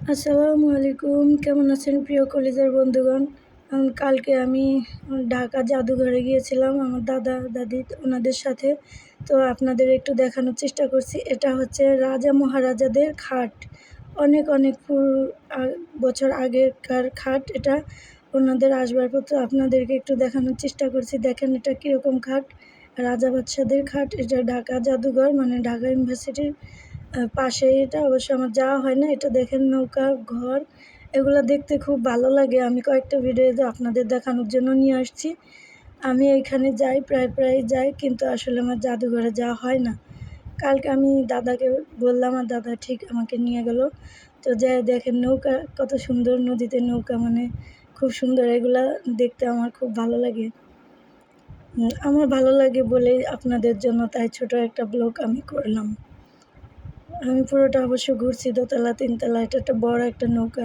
আসসালামু আলাইকুম, কেমন আছেন প্রিয় কলেজের বন্ধুগণ? কালকে আমি ঢাকা জাদুঘরে গিয়েছিলাম আমার দাদা দাদি ওনাদের সাথে। তো আপনাদের একটু দেখানোর চেষ্টা করছি। এটা হচ্ছে রাজা মহারাজাদের খাট। অনেক অনেক বছর আগেকার খাট এটা। ওনাদের আসবাবপত্র আপনাদেরকে একটু দেখানোর চেষ্টা করছি। দেখেন এটা কীরকম খাট, রাজা বাদশাদের খাট। এটা ঢাকা জাদুঘর মানে ঢাকা ইউনিভার্সিটির পাশে। এটা অবশ্য আমার যাওয়া হয় না। এটা দেখেন নৌকা ঘর, এগুলো দেখতে খুব ভালো লাগে। আমি কয়েকটা ভিডিওতে আপনাদের দেখানোর জন্য নিয়ে আসছি। আমি এইখানে যাই, প্রায় যাই, কিন্তু আসলে আমার জাদুঘরে যাওয়া হয় না। কালকে আমি দাদাকে বললাম আর দাদা ঠিক আমাকে নিয়ে গেল। তো যাই দেখেন নৌকা কত সুন্দর, নদীতে নৌকা মানে খুব সুন্দর। এগুলা দেখতে আমার খুব ভালো লাগে। আমার ভালো লাগে বলেই আপনাদের জন্য তাই ছোট একটা ব্লগ আমি করলাম। আমি পুরোটা অবশ্য ঘুরছি, দোতলা তিনতলা। এটা একটা বড় একটা নৌকা।